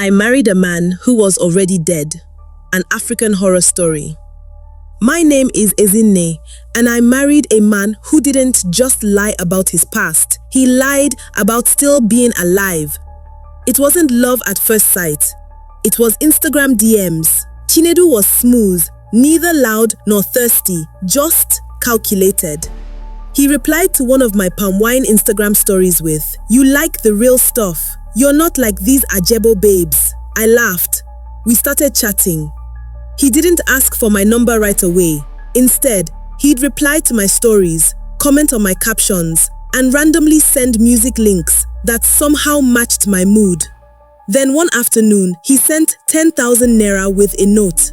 I married a man who was already dead. An African horror story. My name is Ezinne, and I married a man who didn't just lie about his past. He lied about still being alive. It wasn't love at first sight. It was Instagram DMs. Chinedu was smooth, neither loud nor thirsty, just calculated. He replied to one of my palm wine Instagram stories with, "You like the real stuff. You're not like these Ajebo babes." I laughed. We started chatting. He didn't ask for my number right away. Instead, he'd reply to my stories, comment on my captions, and randomly send music links that somehow matched my mood. Then one afternoon, he sent 10,000 naira with a note.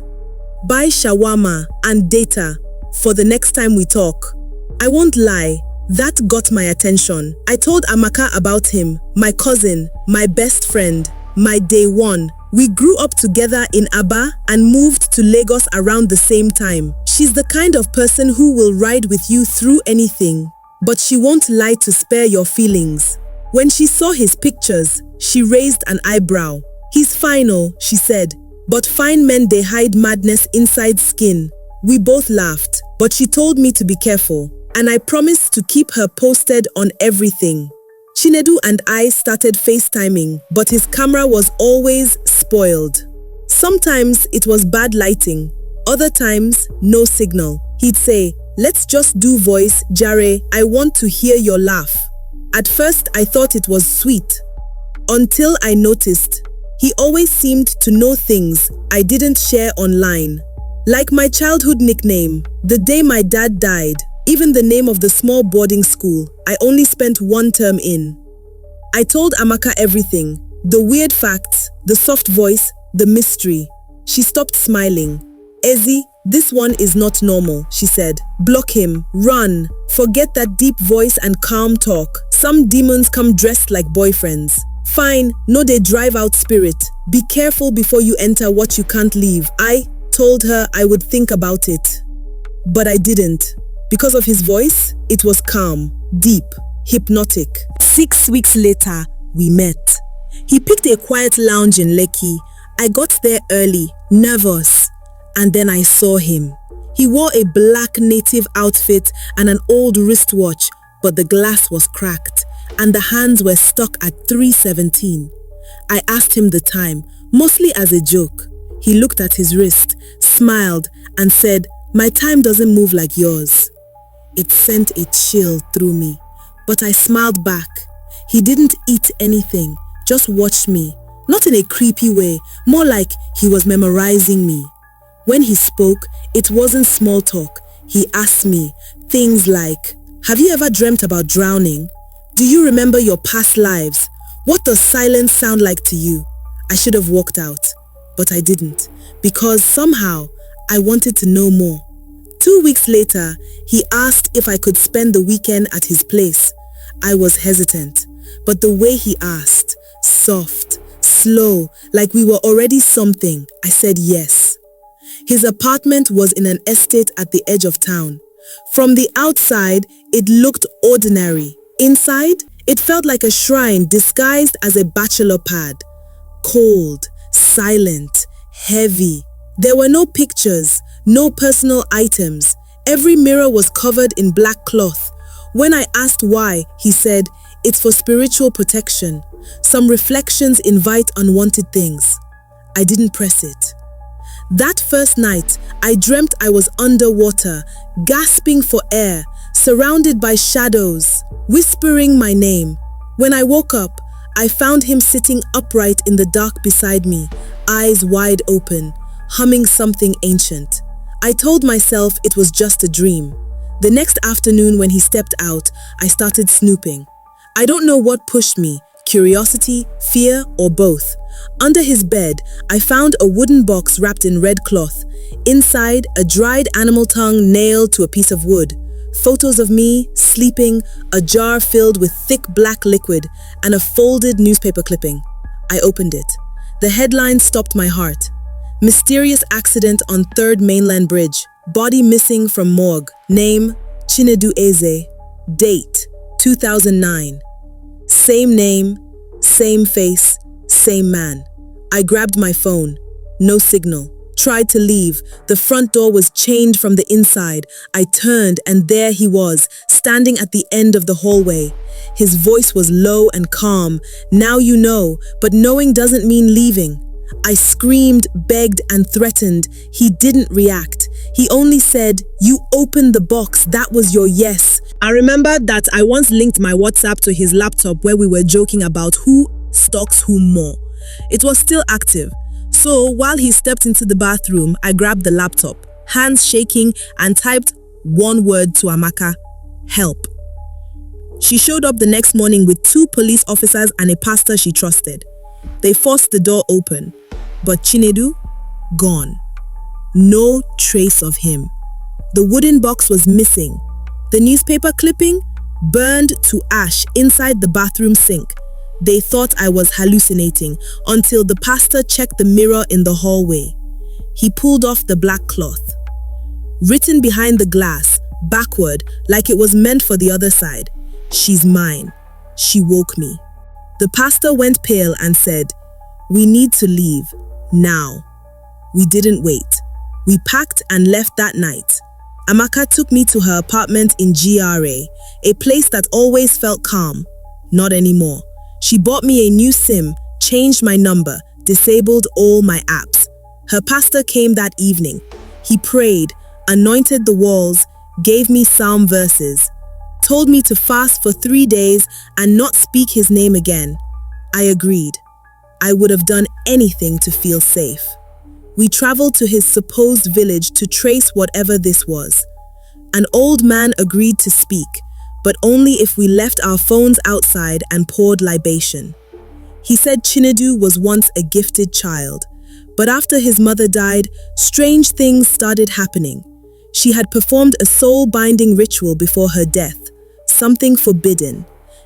"Buy shawarma and data for the next time we talk." I won't lie, that got my attention. I told Amaka about him, my cousin, my best friend, my day one. We grew up together in Aba and moved to Lagos around the same time. She's the kind of person who will ride with you through anything, but she won't lie to spare your feelings. When she saw his pictures, she raised an eyebrow. "He's fine, oh," she said, "but fine men they hide madness inside skin." We both laughed, but she told me to be careful, and I promised to keep her posted on everything. Chinedu and I started FaceTiming, but his camera was always spoiled. Sometimes it was bad lighting, other times no signal. He'd say, "Let's just do voice, Jare, I want to hear your laugh." At first I thought it was sweet, until I noticed he always seemed to know things I didn't share online. Like my childhood nickname, the day my dad died, even the name of the small boarding school I only spent one term in. I told Amaka everything, the weird facts, the soft voice, the mystery. She stopped smiling. "Ezi, this one is not normal," she said. "Block him, run, forget that deep voice and calm talk. Some demons come dressed like boyfriends." "Fine, no they drive out spirit. Be careful before you enter what you can't leave." I told her I would think about it. But I didn't. Because of his voice, it was calm, deep, hypnotic. 6 weeks later, we met. He picked a quiet lounge in Lekki. I got there early, nervous, and then I saw him. He wore a black native outfit and an old wristwatch, but the glass was cracked, and the hands were stuck at 3:17. I asked him the time, mostly as a joke. He looked at his wrist, smiled, and said, "My time doesn't move like yours." It sent a chill through me, but I smiled back. He didn't eat anything, just watched me, not in a creepy way, more like he was memorizing me. When he spoke, it wasn't small talk. He asked me things like, "Have you ever dreamt about drowning? Do you remember your past lives? What does silence sound like to you?" I should have walked out, but I didn't, because somehow I wanted to know more. 2 weeks later, he asked if I could spend the weekend at his place. I was hesitant, but the way he asked, soft, slow, like we were already something, I said yes. His apartment was in an estate at the edge of town. From the outside, it looked ordinary. Inside, it felt like a shrine disguised as a bachelor pad. Cold, silent, heavy. There were no pictures, no personal items. Every mirror was covered in black cloth. When I asked why, he said, "It's for spiritual protection. Some reflections invite unwanted things." I didn't press it. That first night, I dreamt I was underwater, gasping for air, surrounded by shadows, whispering my name. When I woke up, I found him sitting upright in the dark beside me, eyes wide open, humming something ancient. I told myself it was just a dream. The next afternoon when he stepped out, I started snooping. I don't know what pushed me, curiosity, fear, or both. Under his bed, I found a wooden box wrapped in red cloth. Inside, a dried animal tongue nailed to a piece of wood. Photos of me, sleeping, a jar filled with thick black liquid, and a folded newspaper clipping. I opened it. The headline stopped my heart. "Mysterious accident on 3rd Mainland Bridge. Body missing from morgue. Name, Chinedu Eze. Date, 2009. Same name, same face, same man. I grabbed my phone. No signal. Tried to leave. The front door was chained from the inside. I turned and there he was, standing at the end of the hallway. His voice was low and calm. Now you know, but knowing doesn't mean leaving. I screamed, begged, and threatened. He didn't react. He only said, "You opened the box, that was your yes." I remember that I once linked my WhatsApp to his laptop where we were joking about who stalks whom more. It was still active. So while he stepped into the bathroom, I grabbed the laptop, hands shaking, and typed one word to Amaka: help. She showed up the next morning with 2 police officers and a pastor she trusted. They forced the door open, but Chinedu, gone. No trace of him. The wooden box was missing. The newspaper clipping, burned to ash inside the bathroom sink. They thought I was hallucinating until the pastor checked the mirror in the hallway. He pulled off the black cloth. Written behind the glass, backward, like it was meant for the other side: "She's mine." She woke me. The pastor went pale and said, "We need to leave, now." We didn't wait. We packed and left that night. Amaka took me to her apartment in GRA, a place that always felt calm. Not anymore. She bought me a new SIM, changed my number, disabled all my apps. Her pastor came that evening. He prayed, anointed the walls, gave me psalm verses, told me to fast for 3 days and not speak his name again. I agreed. I would have done anything to feel safe. We traveled to his supposed village to trace whatever this was. An old man agreed to speak, but only if we left our phones outside and poured libation. He said Chinedu was once a gifted child, but after his mother died, strange things started happening. She had performed a soul-binding ritual before her death, something forbidden.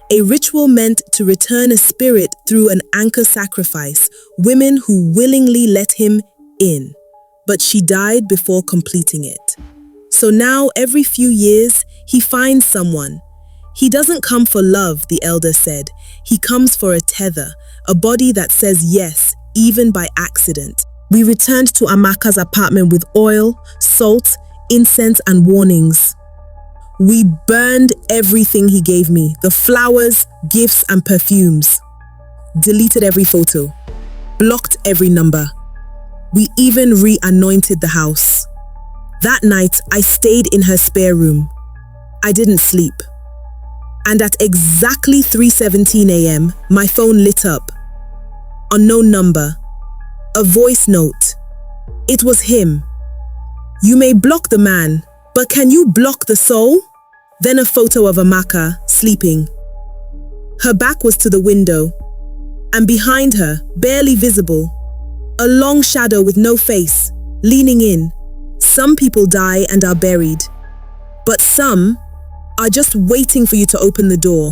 A ritual meant to return a spirit through an anchor sacrifice, women who willingly let him in. But she died before completing it. So now, every few years, he finds someone. He doesn't come for love, the elder said. He comes for a tether, a body that says yes, even by accident. We returned to Amaka's apartment with oil, salt, incense, and warnings. We burned everything he gave me, the flowers, gifts, and perfumes. Deleted every photo, blocked every number. We even re-anointed the house. That night, I stayed in her spare room. I didn't sleep. And at exactly 3:17 a.m., my phone lit up. Unknown number. A voice note. It was him. "You may block the man, but can you block the soul?" Then a photo of Amaka, sleeping. Her back was to the window, and behind her, barely visible, a long shadow with no face, leaning in. Some people die and are buried, but some are just waiting for you to open the door.